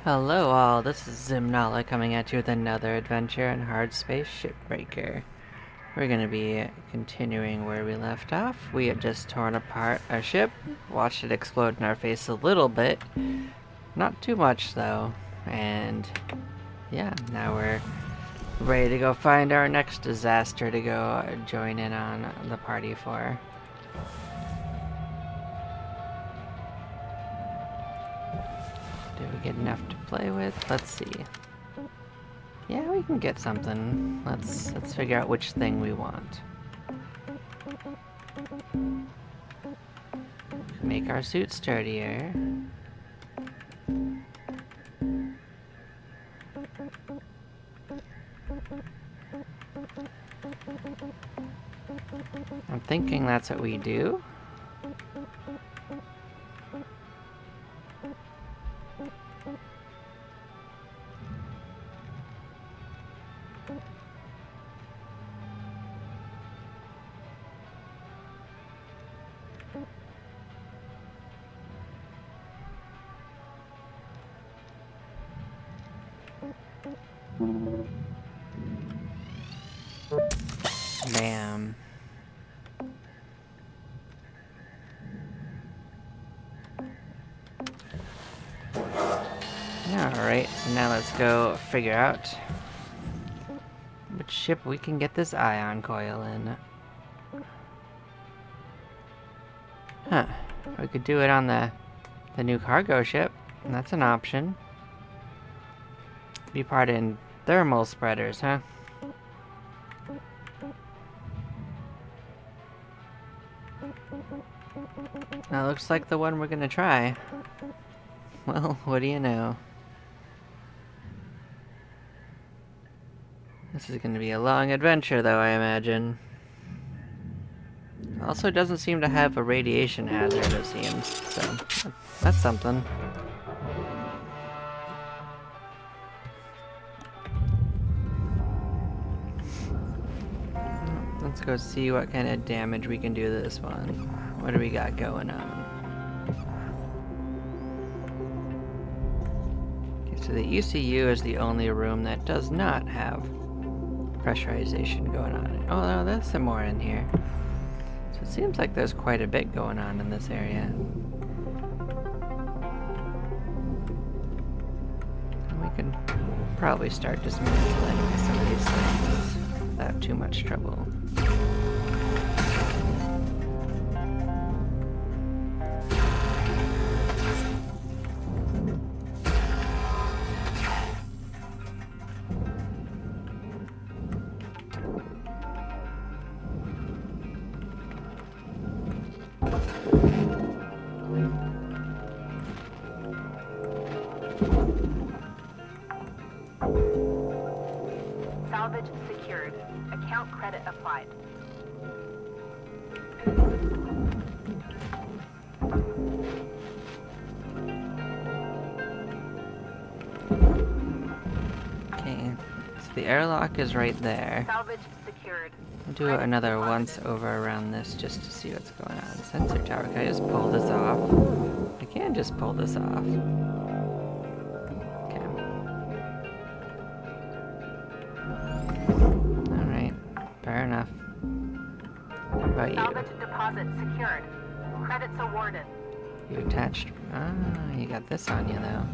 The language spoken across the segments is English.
Hello all, this is Zimnala coming at you with another adventure in Hardspace Shipbreaker. We're going to be continuing where we left off. We had just torn apart our ship, watched it explode in our face a little bit, not too much though, and yeah, now we're ready to go find our next disaster to go join in on the party for. Do we get enough to play with? Let's see. Yeah, we can get something. Let's figure out which thing we want. Make our suit sturdier. I'm thinking that's what we do. Bam. Alright, so now let's go figure out which ship we can get this ion coil in. Huh. We could do it on the new cargo ship. That's an option. Be part in thermal spreaders, huh? That looks like the one we're gonna try. Well, what do you know? This is gonna be a long adventure, though, I imagine. Also doesn't seem to have a radiation hazard, it seems, so that's something. Let's go see what kind of damage we can do to this one. What do we got going on? Okay, so the ECU is the only room that does not have pressurization going on. Oh no, there's some more in here. So it seems like there's quite a bit going on in this area. And we can probably start dismantling some of these things without too much trouble. Salvage secured. Account credit applied. Okay, so the airlock is right there. Salvage secured. I'll do another once over around this just to see what's going on. Sensor tower, can I just pull this off? I can just pull this off. Okay. Alright, fair enough. What about you? Salvage deposit secured. Credits awarded. You attached... Ah, you got this on you though.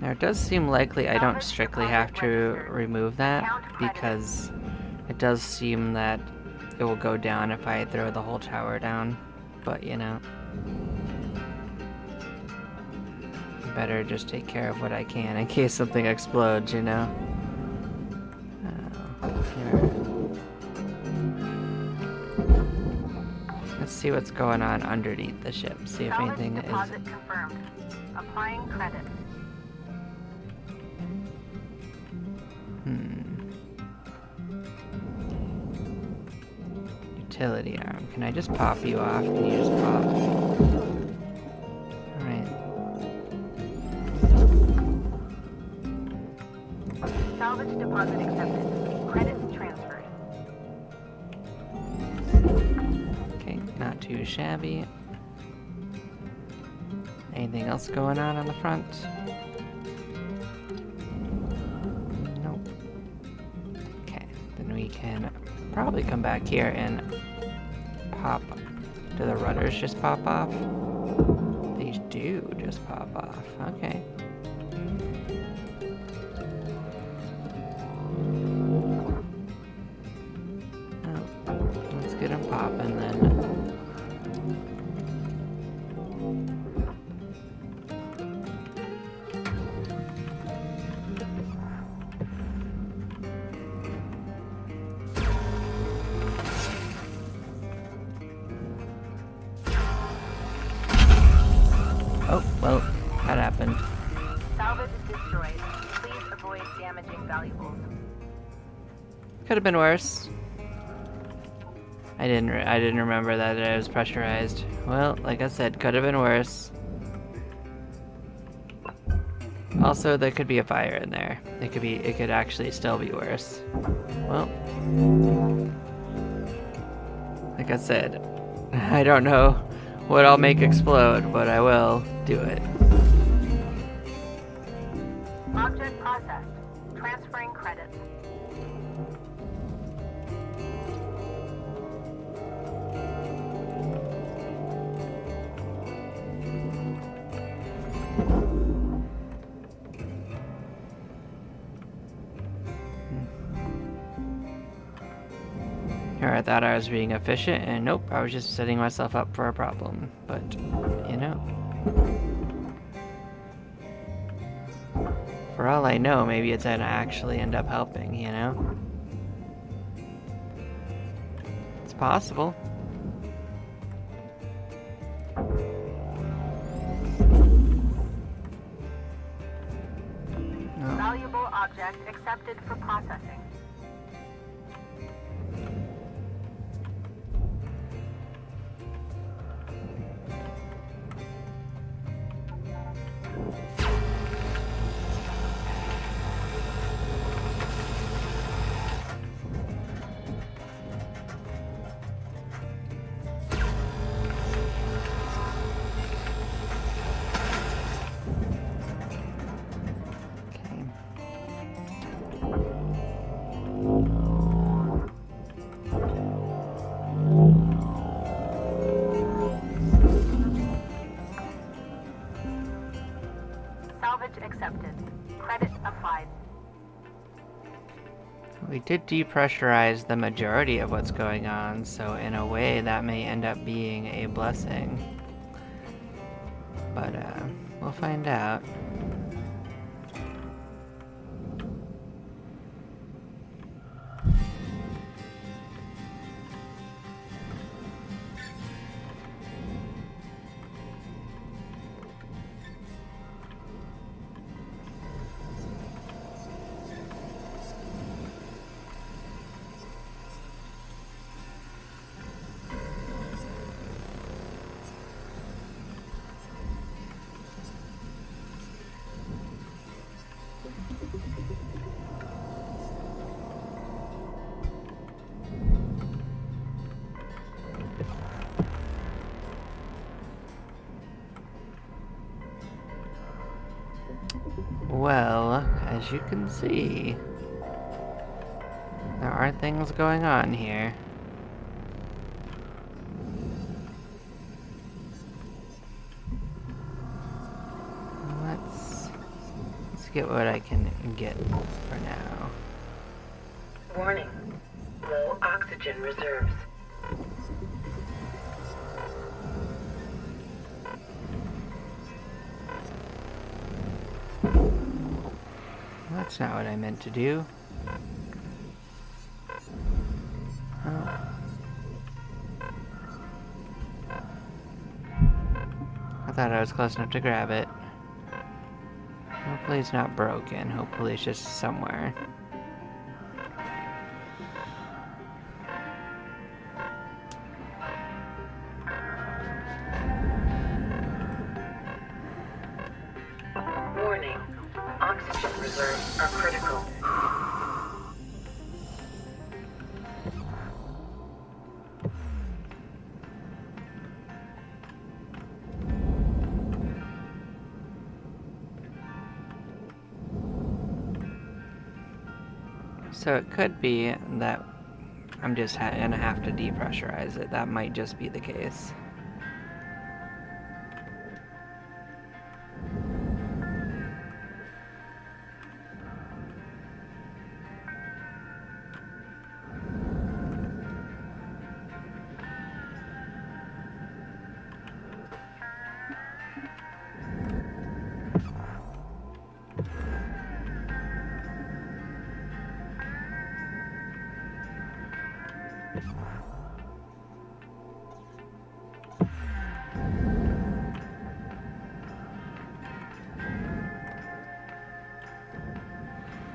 Now it does seem likely I don't strictly have to remove that, because it does seem that it will go down if I throw the whole tower down, but you know. Better just take care of what I can in case something explodes, you know. Let's see what's going on underneath the ship, see if anything is... Deposit confirmed. Applying credit. Utility arm. Can I just pop you off? Can you just pop? Alright. Salvage deposit accepted. Credits transferred. Okay, not too shabby. Anything else going on the front? Nope. Okay, then we can probably come back here and pop. Do the rudders just pop off? These do just pop off. Okay. Oh, let's get them popping then. Oh, well, that happened. Salvage destroyed. Please avoid damaging valuables. Could have been worse. I didn't remember that it was pressurized. Well, like I said, could have been worse. Also, there could be a fire in there. It could actually still be worse. Well, like I said, I don't know what I'll make explode, but I will do it. Object processed. Transferring credits. Here, I thought I was being efficient, and nope, I was just setting myself up for a problem. But, you know. For all I know, maybe it's gonna actually end up helping, you know? It's possible. No. Valuable object accepted for processing. Okay. Salvage accepted. Credit applied. We did depressurize the majority of what's going on, so in a way that may end up being a blessing. But, we'll find out. Well, as you can see, there are things going on here. Let's get what I can get for now. Warning. Low oxygen reserves. That's not what I meant to do. Oh. I thought I was close enough to grab it. Hopefully it's not broken. Hopefully it's just somewhere. Warning. Oxygen reserves are critical. So it could be that I'm just gonna have to depressurize it. That might just be the case.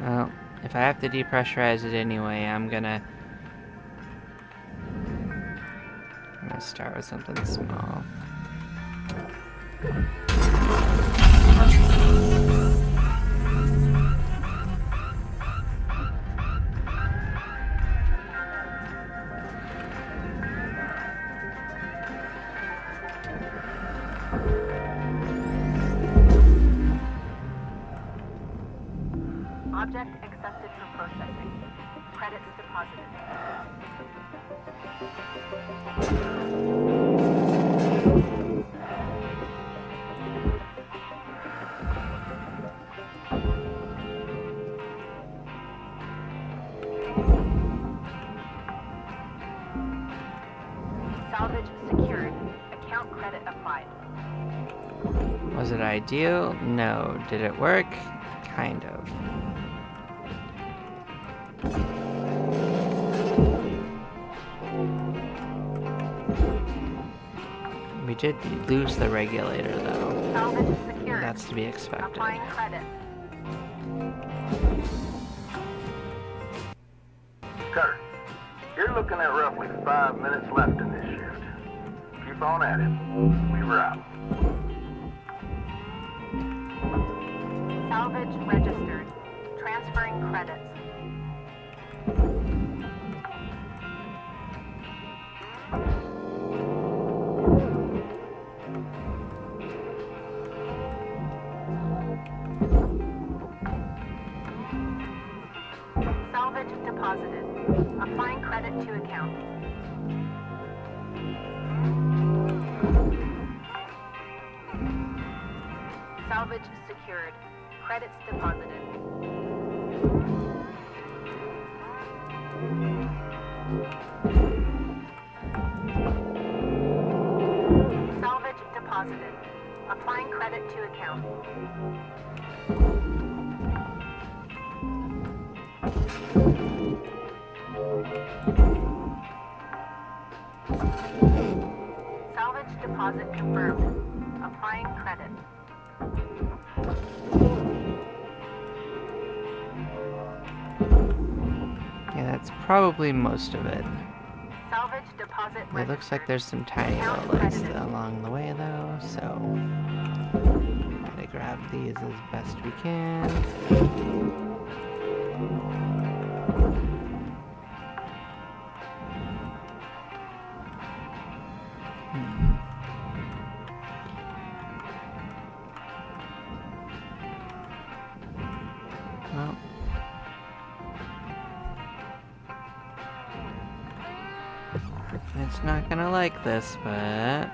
Well, if I have to depressurize it anyway, I'm gonna start with something small. Object accepted for processing. Credits deposited. Salvage secured. Account credit applied. Was it ideal? No. Did it work? Kind of. We did lose the regulator, though. Salvage secured. That's to be expected. Applying credit. Cutter, you're looking at roughly 5 minutes left in this shift. Keep on at it. We're out. Salvage registered. Transferring credits. Salvage deposited. Applying credit to account. Salvage secured. Credits deposited. Salvage deposited. Applying credit to account. Salvage deposit confirmed. Applying credit. Yeah, that's probably most of it. Salvage deposit It registered. looks like there's some tiny Account little links credited. along the way, though, so try to grab these as best we can. Well, it's not gonna like this, but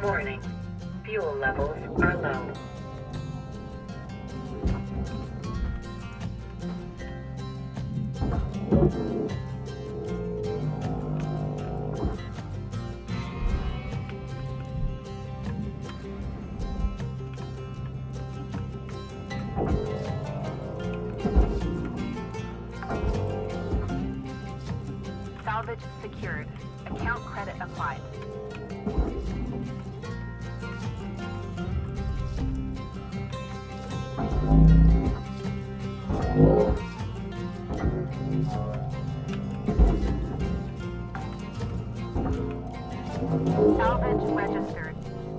Warning. Fuel levels are low. Salvage secured. Account credit applied. Salvage registered.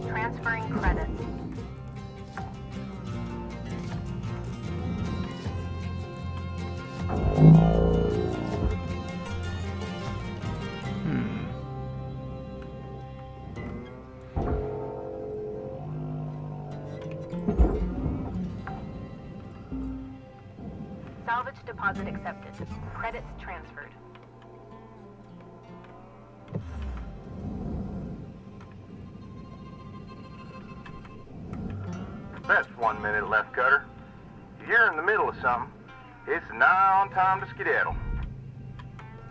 Transferring credits. Salvage deposit accepted. Credits transferred. That's 1 minute left, Cutter. If you're in the middle of something, it's nigh on time to skedaddle.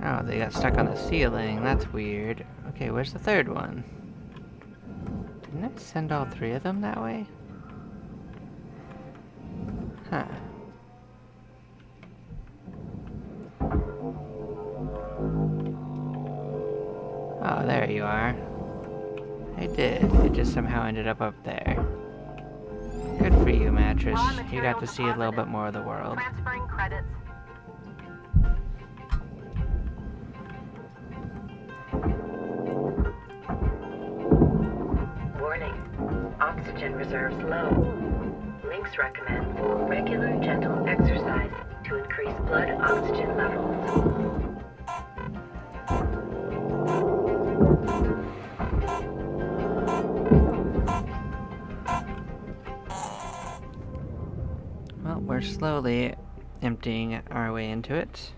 Oh, they got stuck on the ceiling. That's weird. Okay, where's the third one? Didn't I send all 3 of them that way? Huh. Oh, there you are. I did. It just somehow ended up there. Good for you, Mattress. You got to see a little bit more of the world. Transferring credits. Warning. Oxygen reserves low. Links recommend regular gentle exercise to increase blood oxygen levels. Well, we're slowly emptying our way into it.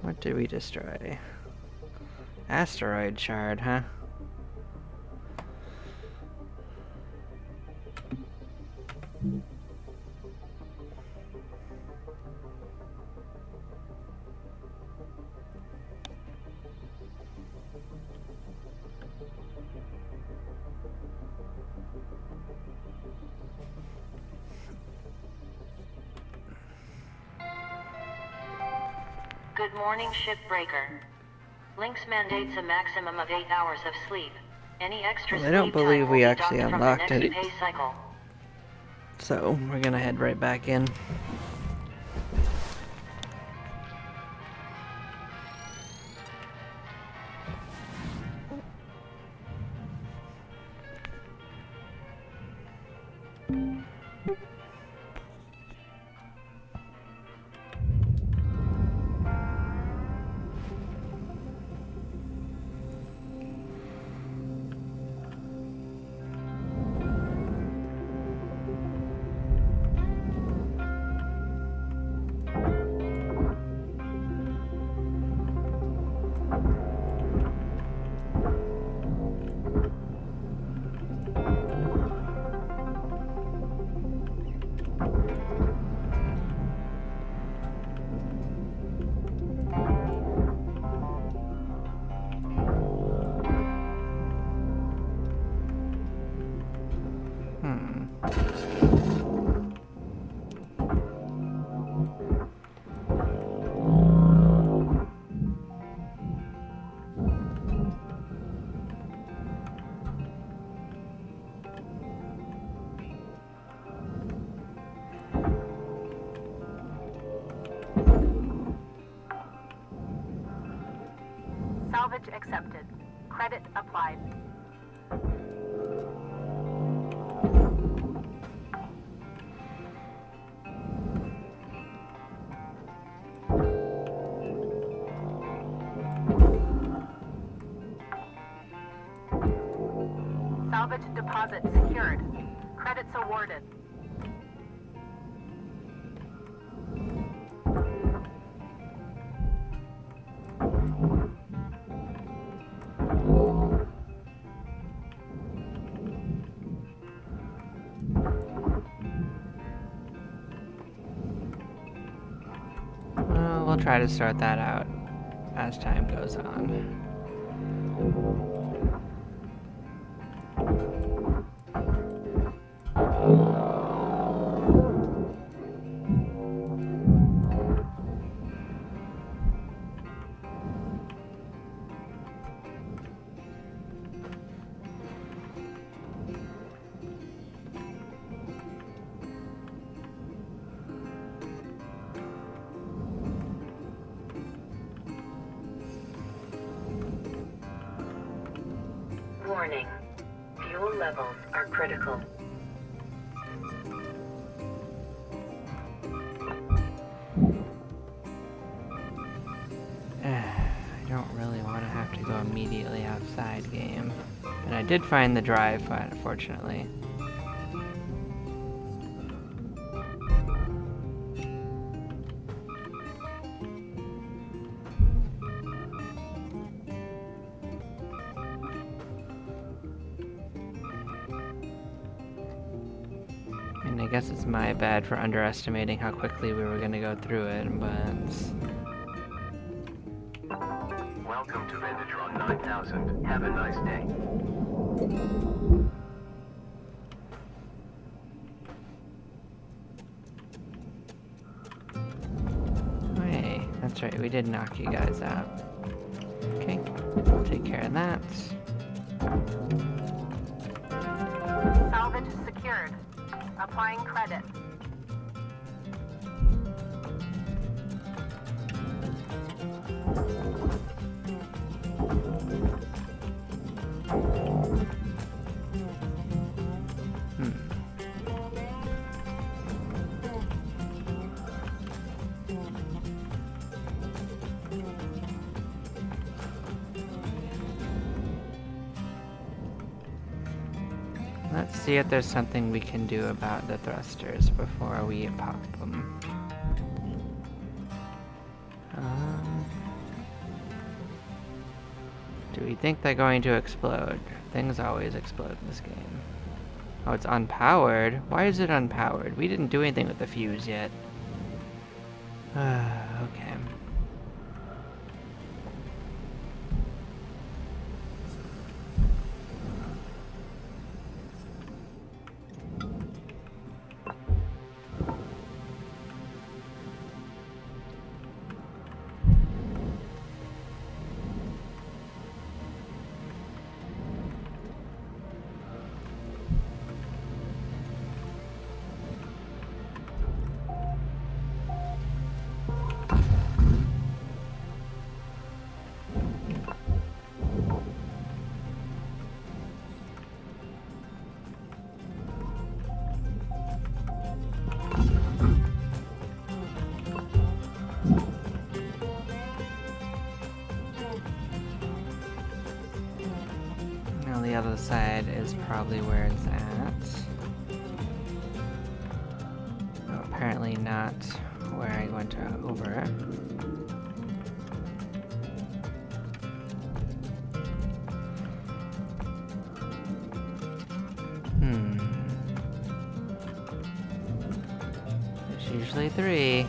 What did we destroy? Asteroid shard, huh? Good morning, Shipbreaker. Lynx mandates a maximum of 8 hours of sleep. Any extra Well, I don't sleep believe time we will be actually docked from the unlocked next it. pay cycle. So, we're gonna head right back in. Salvage accepted. Credit applied. Salvage deposit secured. Credits awarded. Well, we'll try to sort that out as time goes on. Warning. Fuel levels are critical. I don't really want to have to go immediately outside, game. And I did find the drive, unfortunately. And I guess it's my bad for underestimating how quickly we were going to go through it, but... Welcome to Vendatron 9000. Have a nice day. Hey, that's right, we did knock you guys out. Okay, we'll take care of that. Salvage secured. Applying credit. Let's see if there's something we can do about the thrusters before we pop them. Do we think they're going to explode? Things always explode in this game. Oh, it's unpowered? Why is it unpowered? We didn't do anything with the fuse yet. Okay. Now the other side is probably where it's at. Oh, apparently not where I went over it. There's usually 3.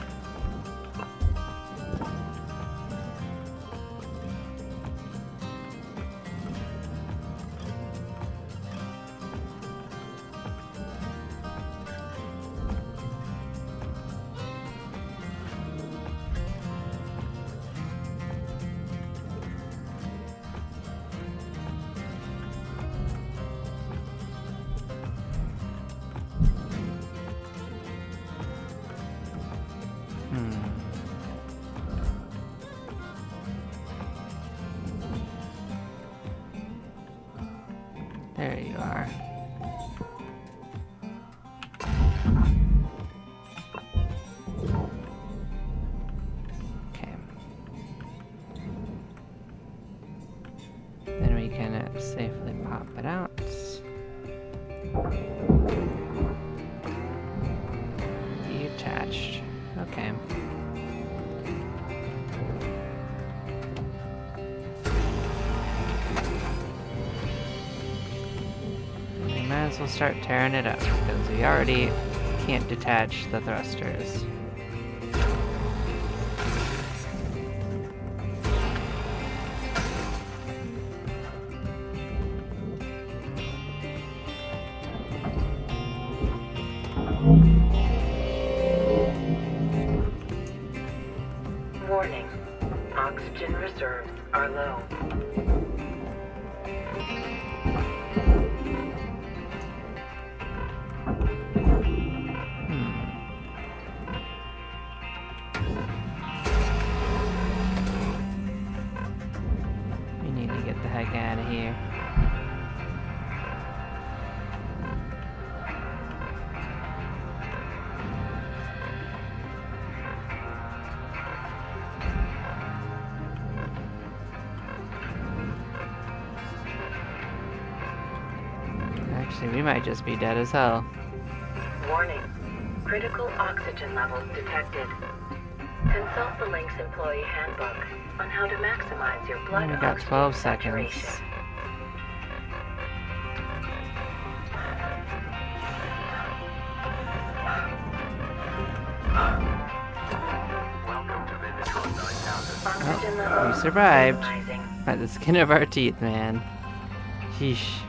There you are. Okay. Then we can safely pop it out. Detached. Okay. Might as well start tearing it up, because we already can't detach the thrusters. Warning. Oxygen reserves are low. We need to get the heck out of here. Actually, we might just be dead as hell. Warning. Critical oxygen levels detected. Consult the Link's employee handbook on how to maximize your blood We got oxygen 12 saturation. seconds. Welcome to Vendatron 9000. Oxygen We levels survived. rising. By the skin of our teeth, man. Sheesh.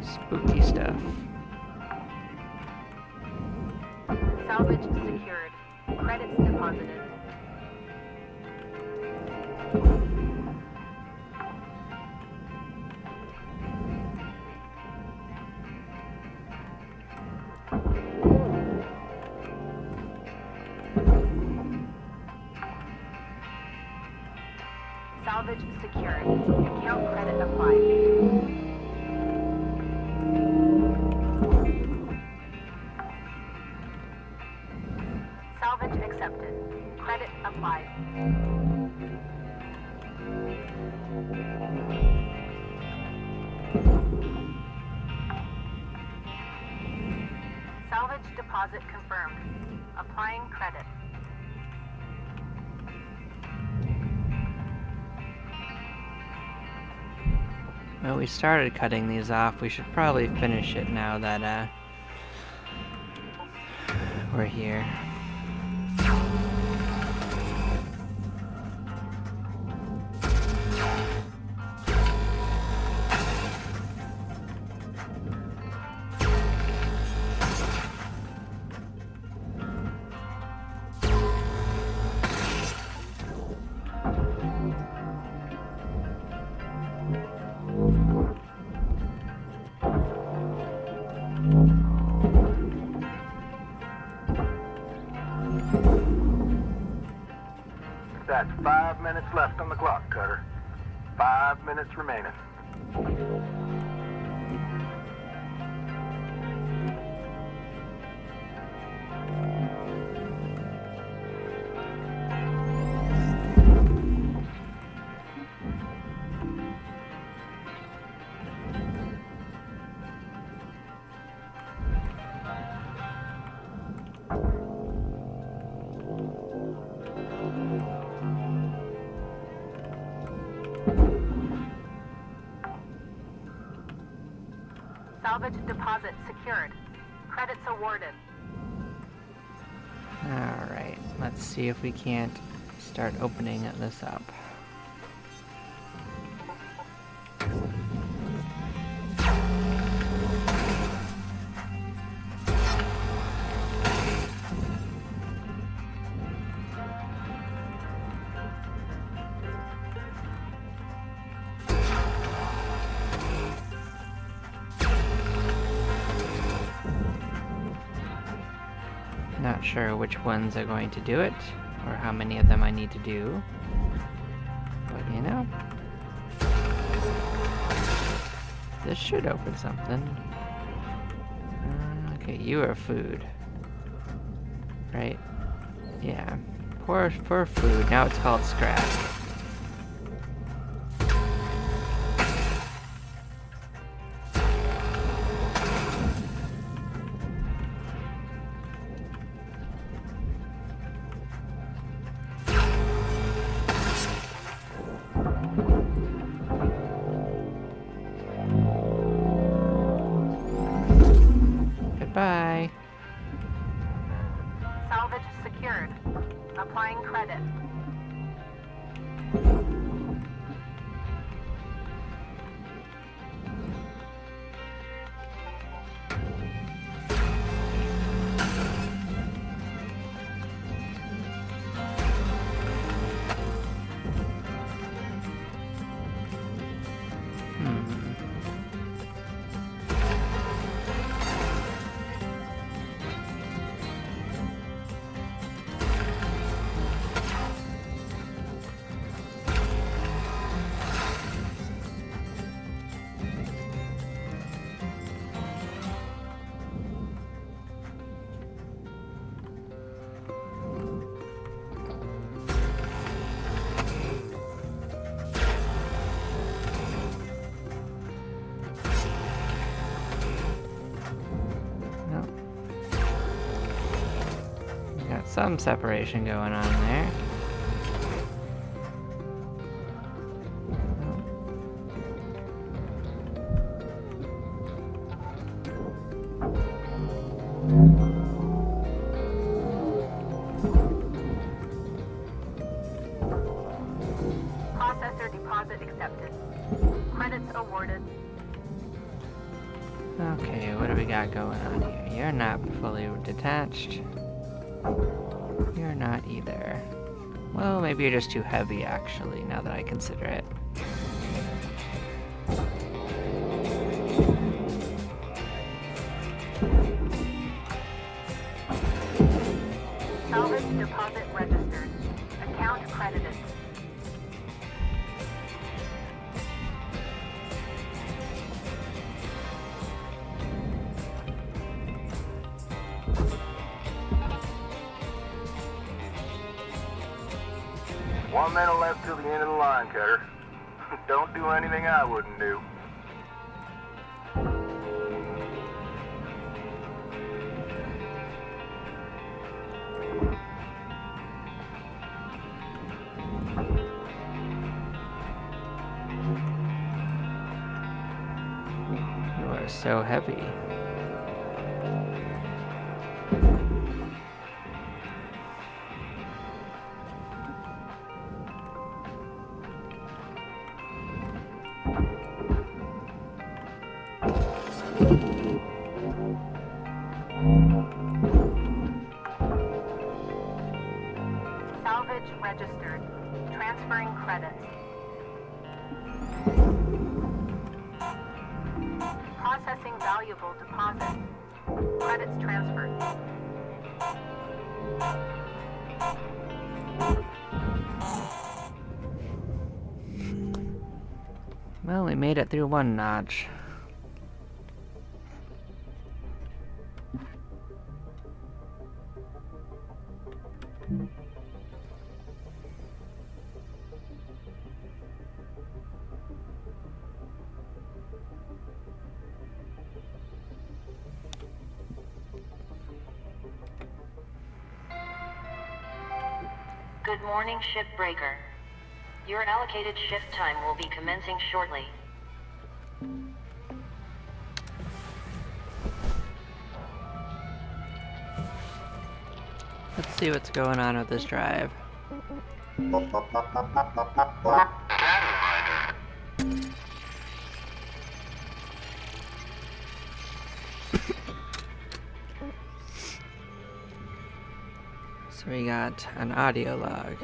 Spooky stuff. Salvage secured. Credits deposited. Salvage secured. Account credit applied. Salvage accepted. Credit applied. Salvage deposit confirmed. Applying credit. Well, we started cutting these off. We should probably finish it now that, we're here. That's 5 minutes left on the clock, Cutter. 5 minutes remaining. Salvage deposit secured. Credits awarded. Alright, let's see if we can't start opening this up. Not sure which ones are going to do it, or how many of them I need to do. But you know, this should open something. Okay, you are food. Right? Yeah. For food. Now it's called scrap. Goodbye. Salvage secured. Applying credit. some separation going on there. Processor deposit accepted. Credits awarded. Okay, what do we got going on here? You're not fully detached. You're not either. Well, maybe you're just too heavy, actually, now that I consider it. Salvage deposit registered. Account credited. One minute left till the end of the line, Cutter. Don't do anything I wouldn't do. You are so heavy. Salvage registered. Transferring credits. Processing valuable deposit. Credits transferred. Well, we made it through one notch. Good morning, Shipbreaker. Your allocated shift time will be commencing shortly. Let's see what's going on with this drive. So we got an audio log.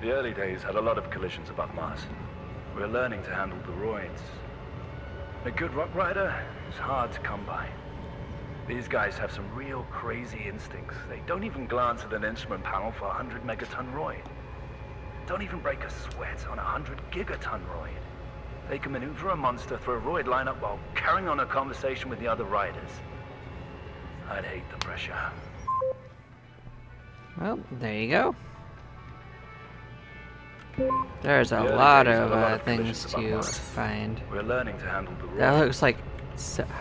The early days had a lot of collisions above Mars. We're learning to handle the roids. A good rock rider is hard to come by. These guys have some real crazy instincts. They don't even glance at an instrument panel for 100 megaton roid. Don't even break a sweat on 100 gigaton roid. They can maneuver a monster through a roid lineup while carrying on a conversation with the other riders. I'd hate the pressure. Well, there you go. There's a The early lot days had of collisions things above to Mars. find. We're learning to handle the roids. That looks like...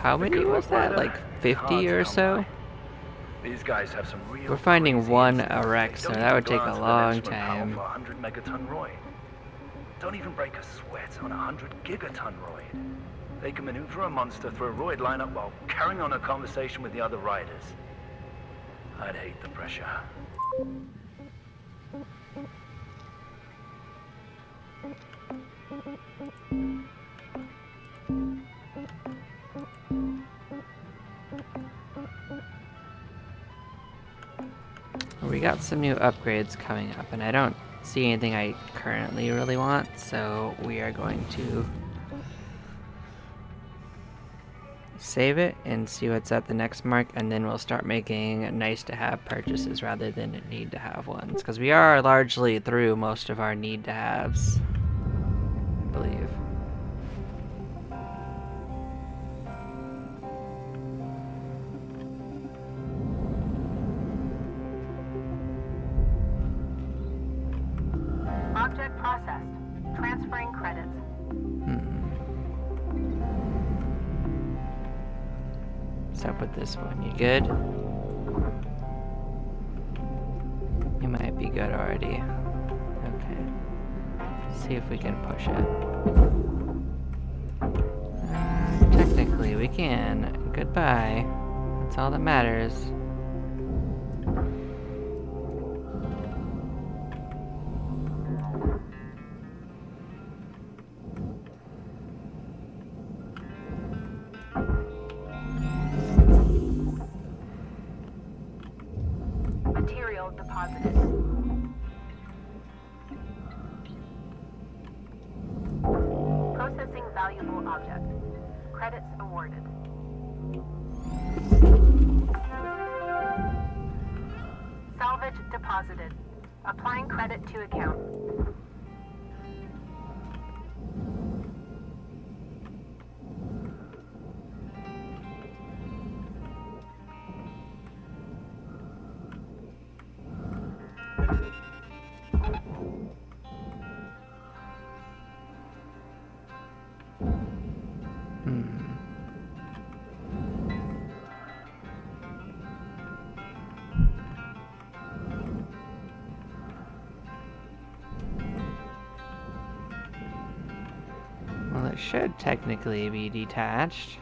how A many good was rock that? rider Like is 50 hard to or come so? by. These guys have some real We're finding crazy one instincts. wreck, They so don't that even would take a glance at an long instrument panel time. for 100 megaton roid. Don't even break a sweat on 100 gigaton roid. They can maneuver a monster through a roid lineup while carrying on a conversation with the other riders. I'd hate the pressure. We got some new upgrades coming up, and I don't see anything I currently really want, so we are going to save it and see what's at the next mark, and then we'll start making nice-to-have purchases rather than need-to-have ones, because we are largely through most of our need-to-haves, I believe. Object processed. Transferring credits. What's up with this one? You good? good already. Okay. See if we can push it. Technically, we can. Goodbye. That's all that matters. Material deposited. Processing valuable object. Credits awarded. Salvage deposited. Applying credit to account. Well, it should technically be detached.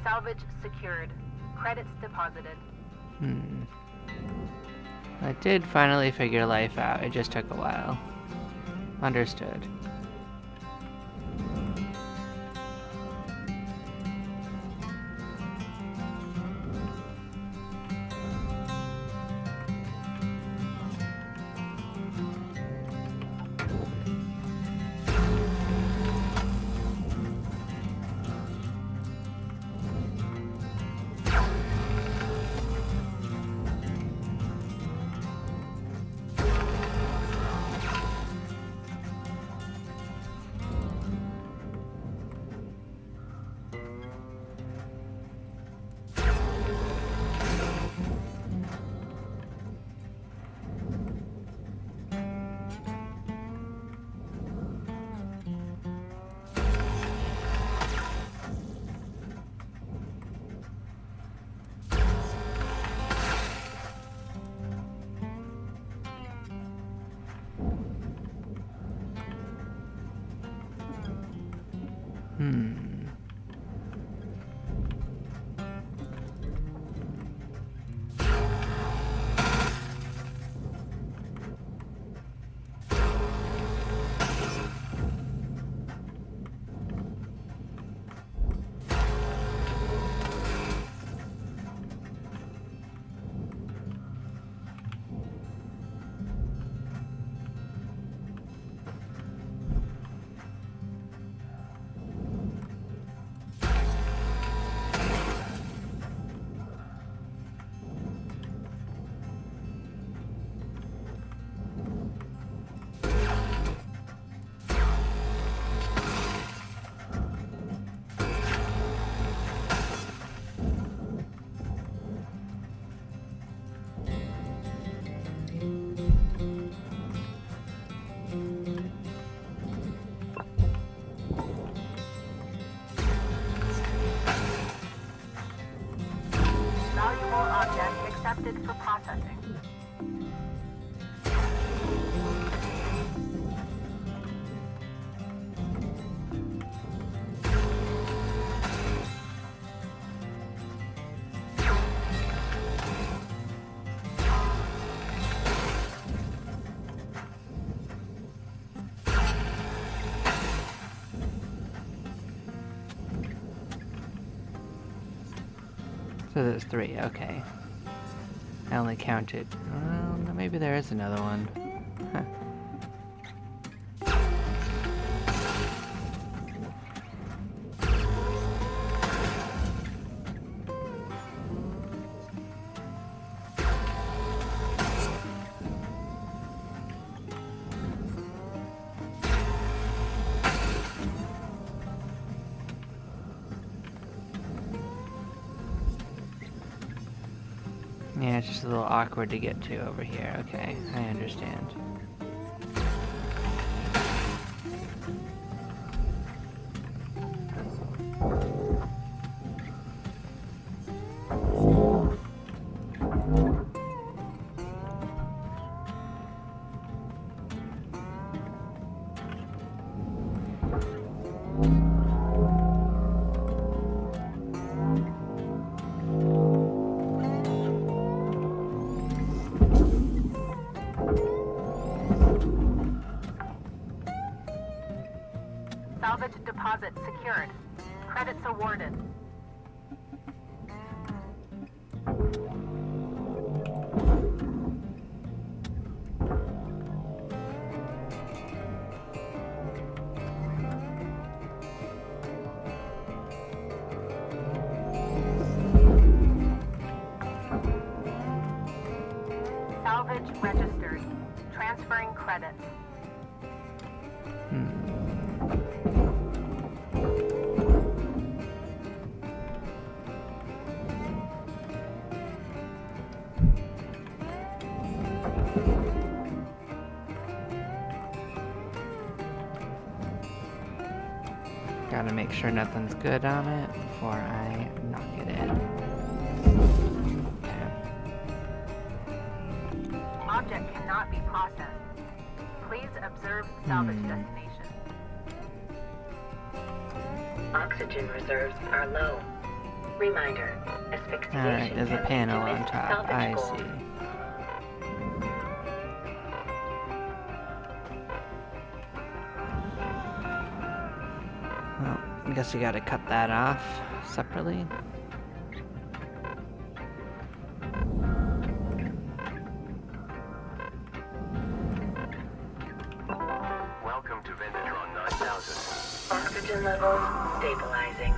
Salvage secured. Credits deposited. I did finally figure life out. It just took a while. Understood. Valuable object accepted for processing. So there's 3, okay. I only counted. Well, maybe there is another one. Huh. Yeah, it's just a little awkward to get to over here. Okay, I understand. Salvage deposit secured. Credits awarded. Salvage registered. Transferring credits. Gotta make sure nothing's good on it before I knock it in. Okay. Object cannot be processed. Please observe salvage destination. Oxygen reserves are low. Reminder, asphyxiation Alright, there's a can panel lead to on missed top. salvage I goals. see. Well, I guess you gotta cut that off separately. Welcome to Vendatron 9000. Oxygen levels stabilizing.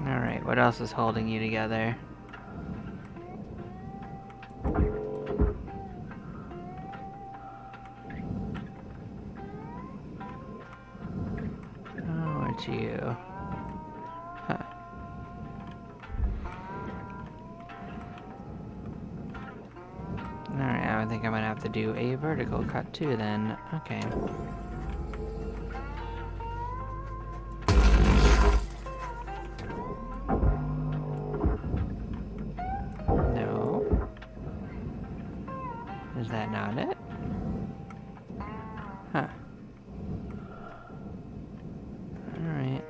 Alright, what else is holding you together? Oh, it's you. Huh. Alright, I think I'm gonna have to do a vertical cut too then. Okay. No. Is that not it? Huh. Alright.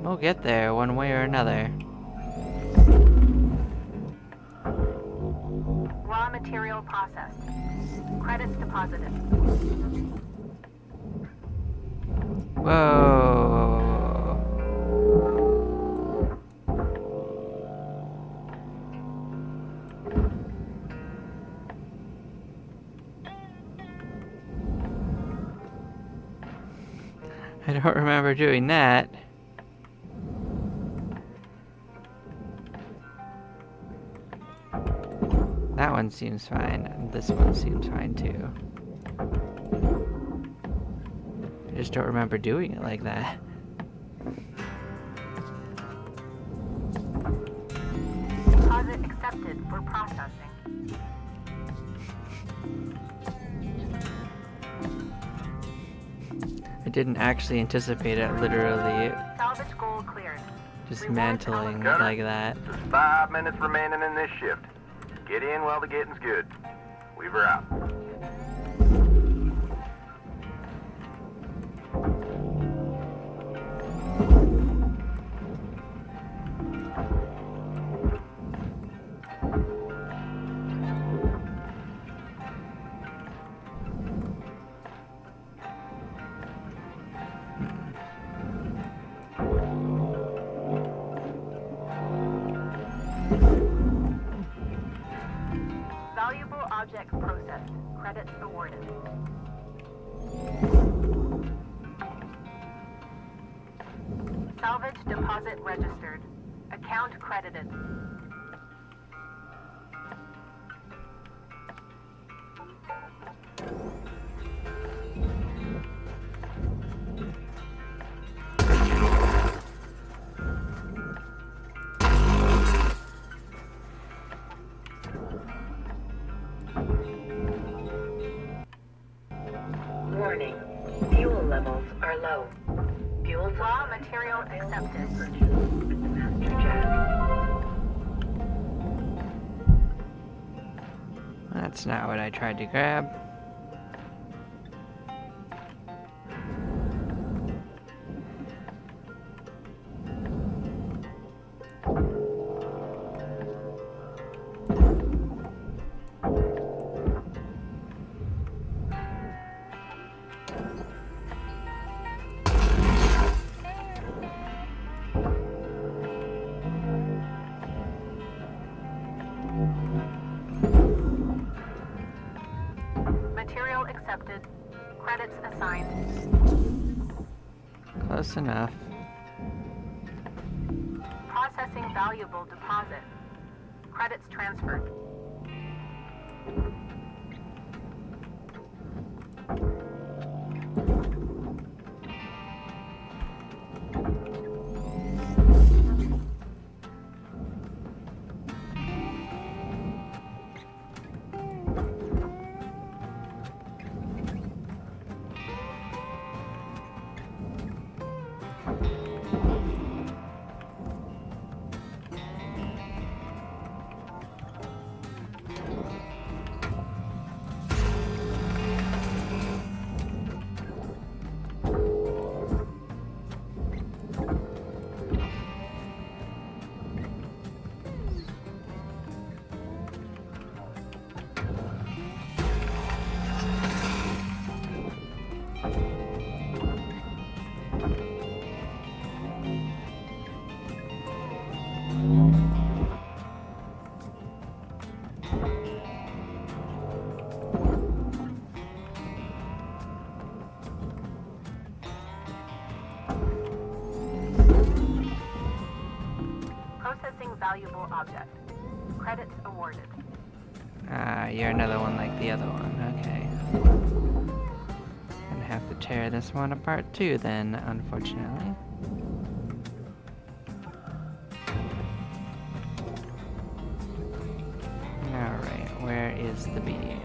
We'll get there one way or another. Raw material processed. Credits deposited. Whoa. I don't remember doing that. That one seems fine, and this one seems fine too. I just don't remember doing it like that. Deposit accepted for processing. I didn't actually anticipate it literally Salvage goal cleared. dismantling Gunner, like that. There's 5 minutes remaining in this shift. Get in while the getting's good. Weaver out. Valuable object processed. Credits awarded. Salvage deposit registered. Account credited. Warning. Fuel levels are low. Fuel Raw material accepted. Master Jack. That's not what I tried to grab. Material accepted. Credits assigned. Close enough. Processing valuable deposit. Credits transferred. Processing valuable object. Credits awarded. Ah, you're another one like the other one. Okay. Gonna have to tear this one apart too then, unfortunately. Alright, where is the beam?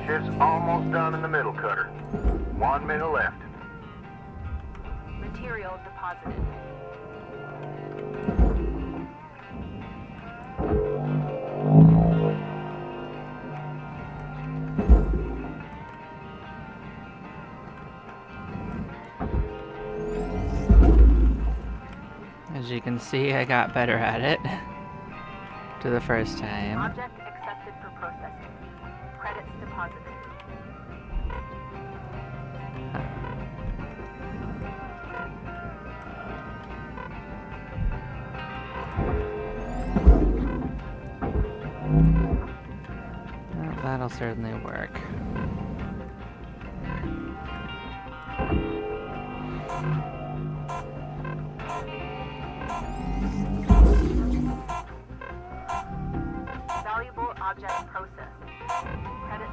Shift's almost done in the middle cutter. 1 minute left. Material deposited. As you can see, I got better at it to the first time. Object accepted for processing. Credits deposited. Well, that'll certainly work. Valuable object processed. Credits.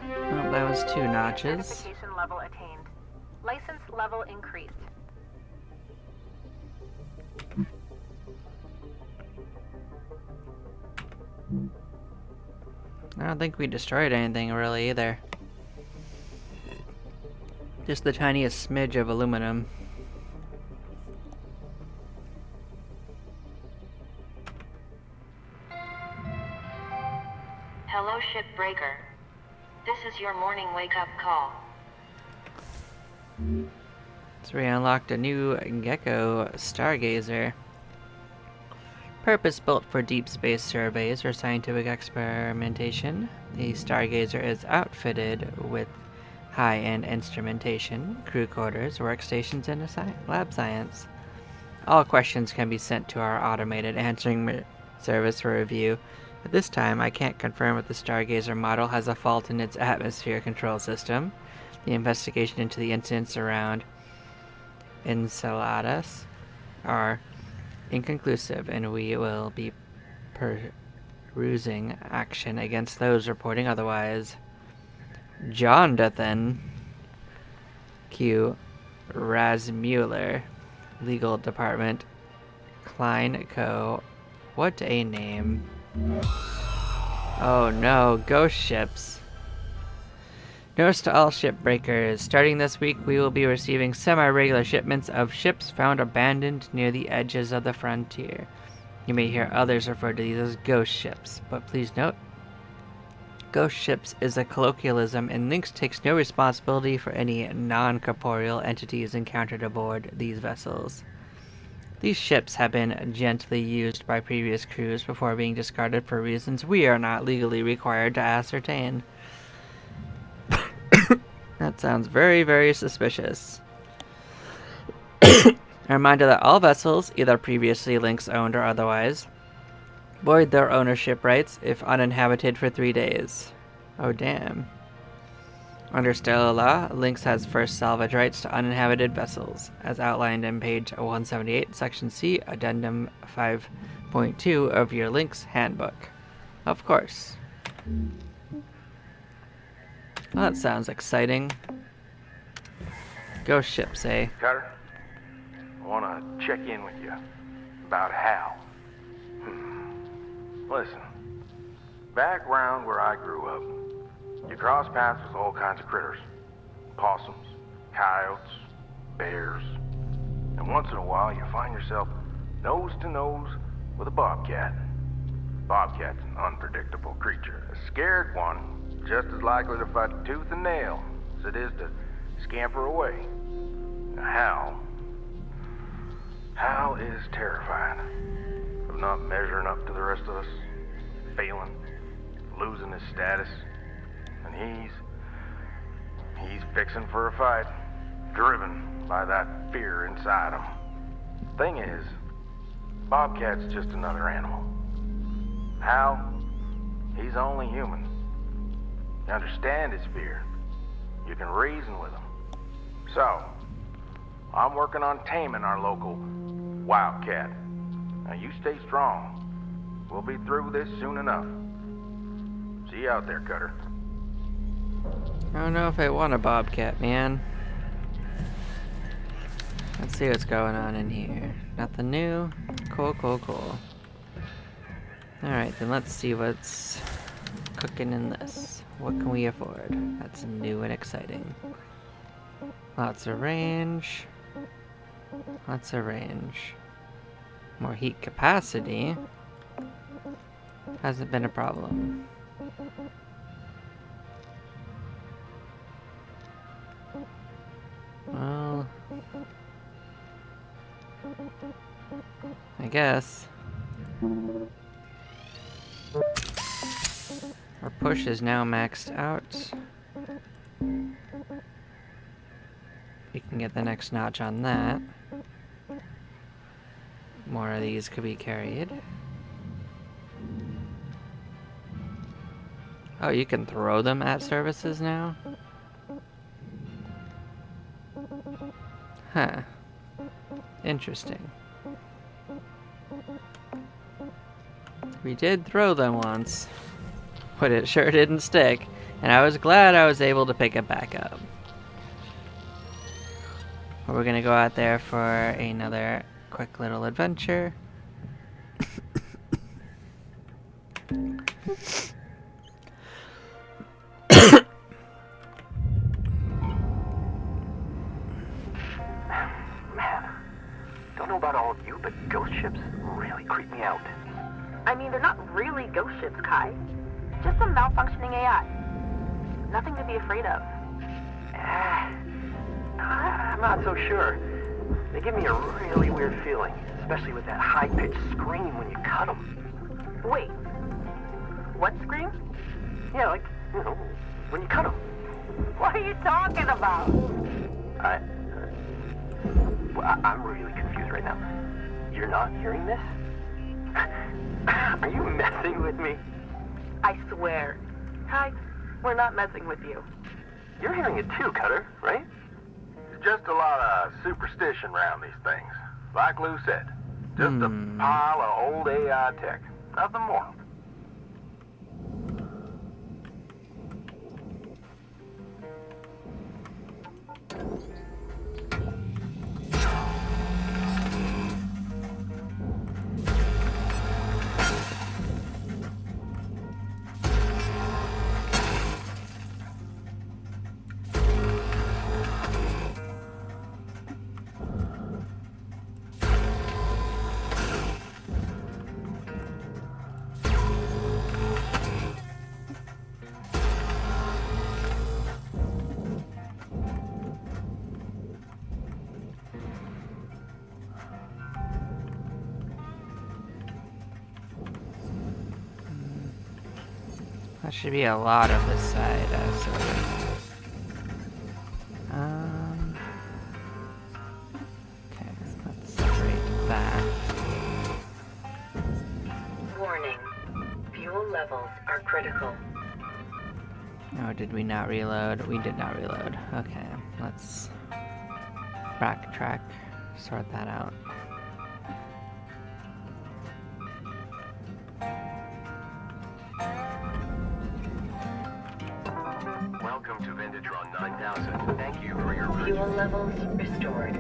Well, that was 2 notches. Certification level attained. License level increased. I don't think we destroyed anything really either. Just the tiniest smidge of aluminum. Hello, Shipbreaker. This is your morning wake-up call. So we unlocked a new Gecko stargazer. Purpose-built for deep space surveys or scientific experimentation, the stargazer is outfitted with high-end instrumentation, crew quarters, workstations, and a lab science. All questions can be sent to our automated answering service for review. At this time, I can't confirm if the stargazer model has a fault in its atmosphere control system. The investigation into the incidents around Enceladus are inconclusive, and we will be perusing action against those reporting otherwise. Jonathan Q. Rasmuller, Legal Department, Klein Co. What a name. Oh no, ghost ships. Notice to all shipbreakers. Starting this week, we will be receiving semi-regular shipments of ships found abandoned near the edges of the frontier. You may hear others refer to these as ghost ships, but please note, ghost ships is a colloquialism, and Lynx takes no responsibility for any non-corporeal entities encountered aboard these vessels. These ships have been gently used by previous crews before being discarded for reasons we are not legally required to ascertain. That sounds very, very suspicious. A reminder that all vessels, either previously Lynx owned or otherwise, void their ownership rights if uninhabited for 3 days. Oh damn. Under stellar law, Lynx has first salvage rights to uninhabited vessels, as outlined in page 178, section C, addendum 5.2 of your Lynx handbook. Of course. Well, that sounds exciting. Ghost ships, eh? Cutter, I want to check in with you about Hal. Listen, back round where I grew up, you cross paths with all kinds of critters. Possums, coyotes, bears. And once in a while, you find yourself nose to nose with a bobcat. Bobcat's an unpredictable creature. A scared one, just as likely to fight tooth and nail as it is to scamper away. Now, Hal is terrified of not measuring up to the rest of us, failing, losing his status, and he's fixing for a fight, driven by that fear inside him. Thing is, Bobcat's just another animal. Hal, he's only human. You understand his fear. You can reason with him. So, I'm working on taming our local wildcat. Now you stay strong. We'll be through this soon enough. See you out there, Cutter. I don't know if I want a bobcat, man. Let's see what's going on in here. Nothing new. Cool, cool, cool. Alright, then let's see what's cooking in this. What can we afford? That's new and exciting. Lots of range. Lots of range. More heat capacity. Hasn't been a problem. Well, I guess. Our push is now maxed out. We can get the next notch on that. More of these could be carried. Oh, you can throw them at services now? Huh. Interesting. We did throw them once, but it sure didn't stick, and I was glad I was able to pick it back up. We're gonna go out there for another quick little adventure. Man, don't know about all of you, but ghost ships really creep me out. I mean, they're not really ghost ships, Kai. Just a malfunctioning AI. Nothing to be afraid of. I'm not so sure. They give me a really weird feeling, especially with that high-pitched scream when you cut them. Wait. What scream? Yeah, like, when you cut them. What are you talking about? I'm really confused right now. You're not hearing this? Are you messing with me? I swear. Ty, we're not messing with you. You're hearing it too, Cutter, right? Just a lot of superstition around these things. Like Lou said, just a pile of old AI tech. Nothing more. That should be a lot of this side, okay, let's separate that. Warning. Fuel levels are critical. Oh, did we not reload? We did not reload. Okay, let's backtrack, sort that out. Welcome to Venditron 9000. Thank you for your purchase. Fuel levels restored.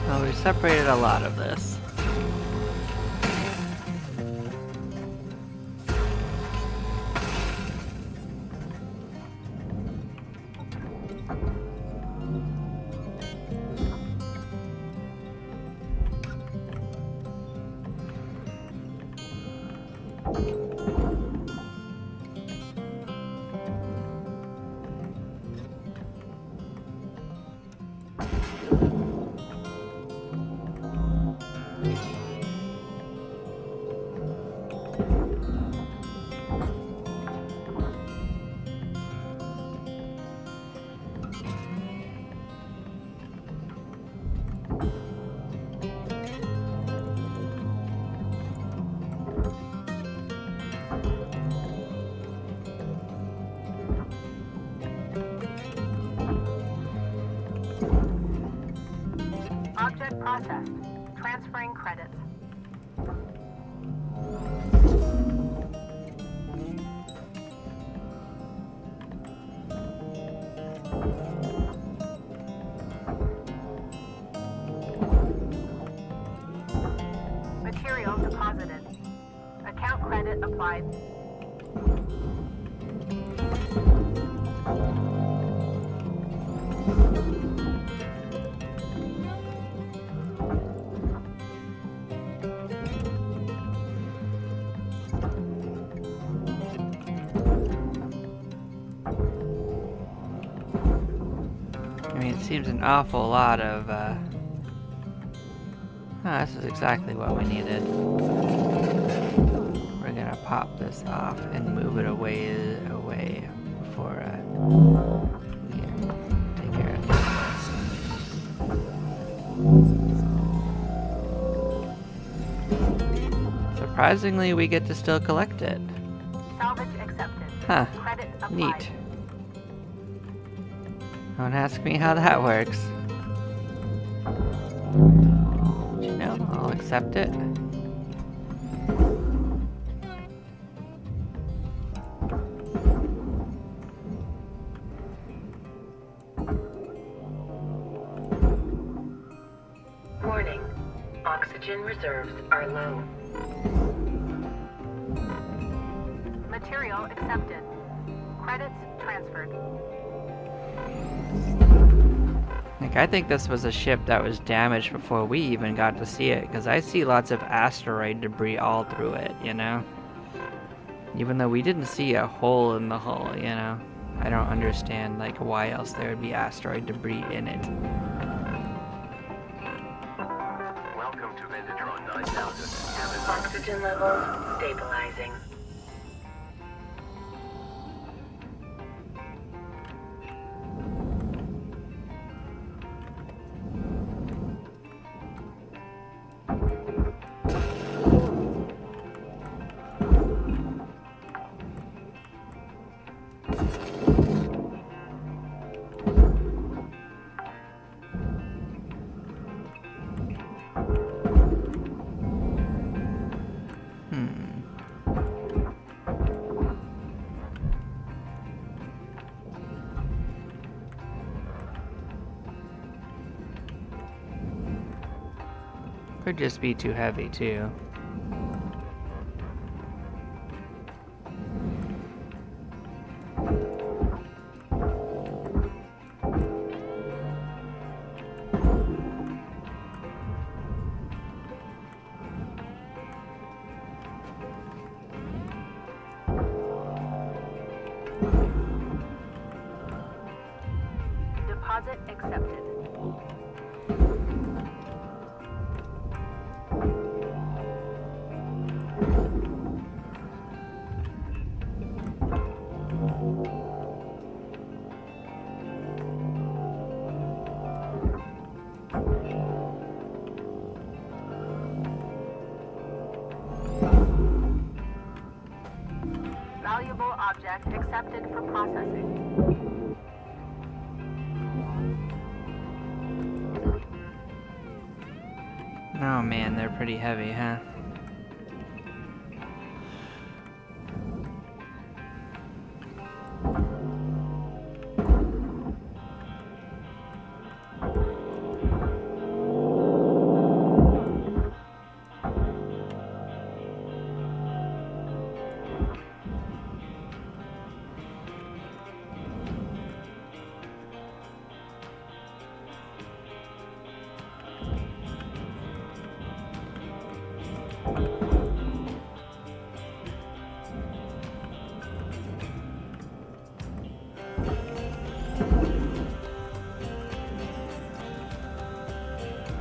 Well, we've separated a lot of this. Processed. Transferring credits. Material deposited. Account credit applied. I mean, it seems an awful lot of, this is exactly what we needed. We're gonna pop this off and move it away before, we take care of this. Surprisingly, we get to still collect it. Salvage accepted. Huh. Credit applied. Neat. Don't ask me how that works. But you know, I'll accept it. Warning. Oxygen reserves are low. Material accepted. Credits transferred. Like, I think this was a ship that was damaged before we even got to see it, because I see lots of asteroid debris all through it, you know? Even though we didn't see a hole in the hull, you know? I don't understand, like, why else there would be asteroid debris in it. Welcome to Vendatron 9000. Oxygen levels stabilizing. Could just be too heavy, too. Deposit accepted. Valuable object accepted for processing. Oh man, they're pretty heavy, huh?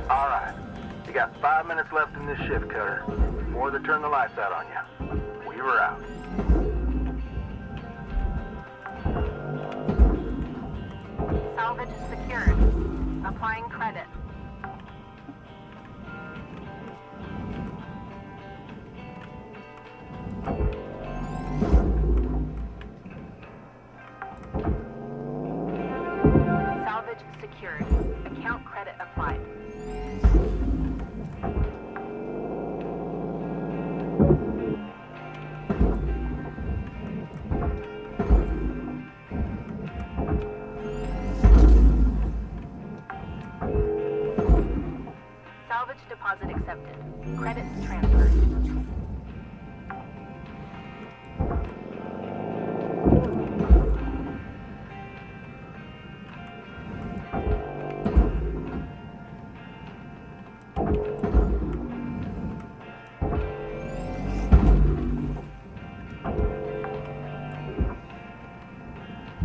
All right. You got 5 minutes left in this shift, Cutter. Before they turn the lights out on you. We were out. Salvage secured. Applying credit. Salvage secured. Account credit applied. deposit accepted. Credits transferred.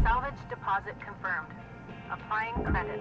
Salvage deposit confirmed. Applying credit.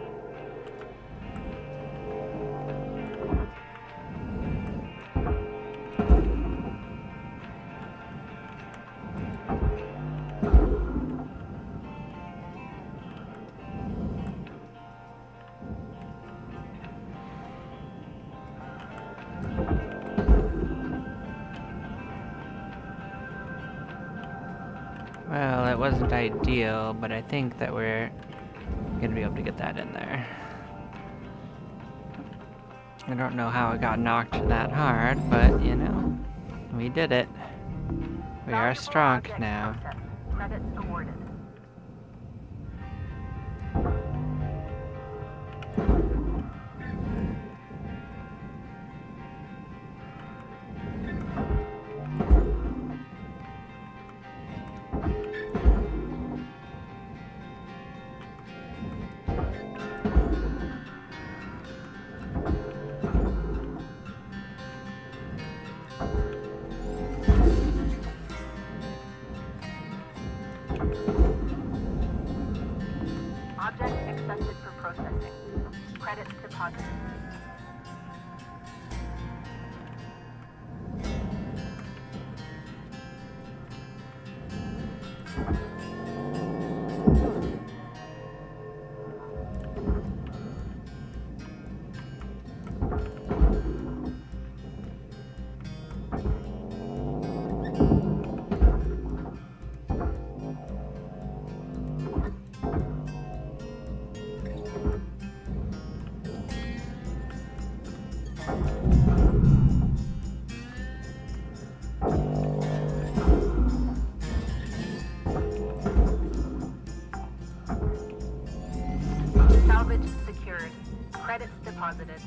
Well, it wasn't ideal, but I think that we're gonna be able to get that in there. I don't know how it got knocked that hard, but you know, we did it. We are Valuable strong object now. processed. Credits awarded. Object accepted for processing. Credits deposited. Salvage secured. Credits deposited.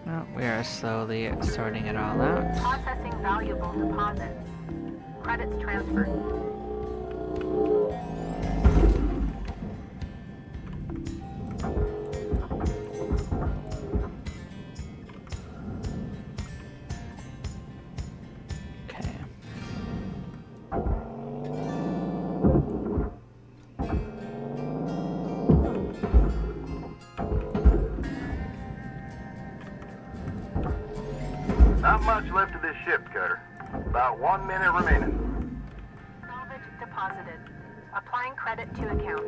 Well, we are slowly sorting it all out. Processing valuable deposit. Credits transferred. Okay. Not much left of this ship, Cutter. About 1 minute remaining. Salvage deposited. Applying credit to account.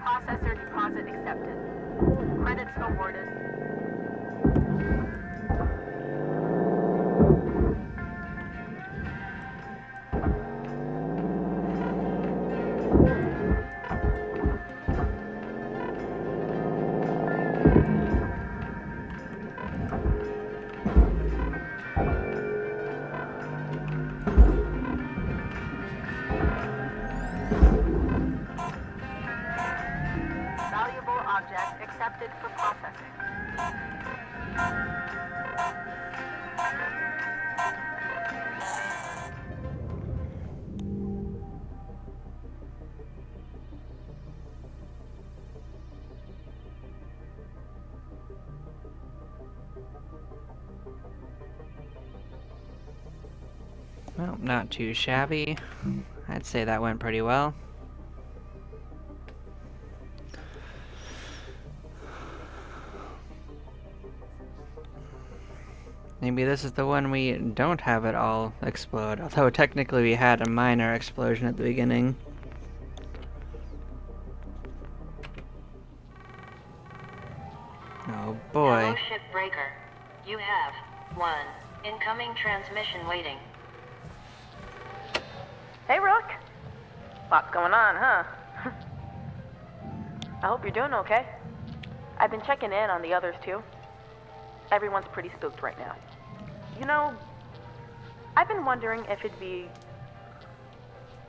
Processor deposit accepted. Credits awarded. Valuable object accepted for processing. Well, not too shabby. I'd say that went pretty well. Maybe this is the one we don't have it all explode, although technically we had a minor explosion at the beginning. Oh boy. Hello, Shipbreaker. You have 1 incoming transmission waiting. Hey, Rook. Lots going on, huh? I hope you're doing okay. I've been checking in on the others, too. Everyone's pretty spooked right now. You know, I've been wondering if it'd be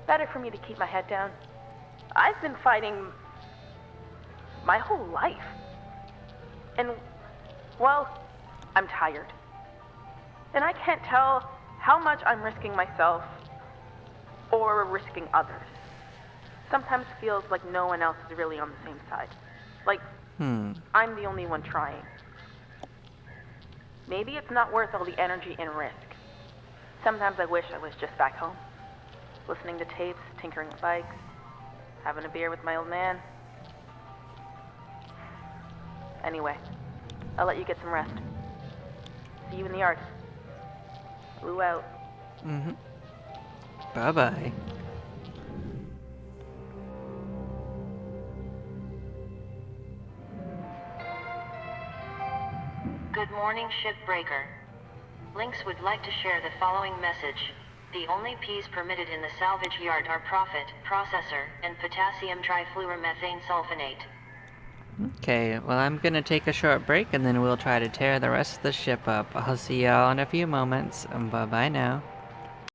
better for me to keep my head down. I've been fighting my whole life. And, well, I'm tired. And I can't tell how much I'm risking myself or risking others. Sometimes feels like no one else is really on the same side. Like, I'm the only one trying. Maybe it's not worth all the energy and risk. Sometimes I wish I was just back home, listening to tapes, tinkering with bikes, having a beer with my old man. Anyway, I'll let you get some rest. See you in the yard. Blue out. Bye-bye. Good morning, Shipbreaker. Lynx would like to share the following message. The only Ps permitted in the salvage yard are profit, processor, and potassium trifluoromethane sulfonate. Okay, well I'm gonna take a short break and then we'll try to tear the rest of the ship up. I'll see y'all in a few moments. Bye-bye now.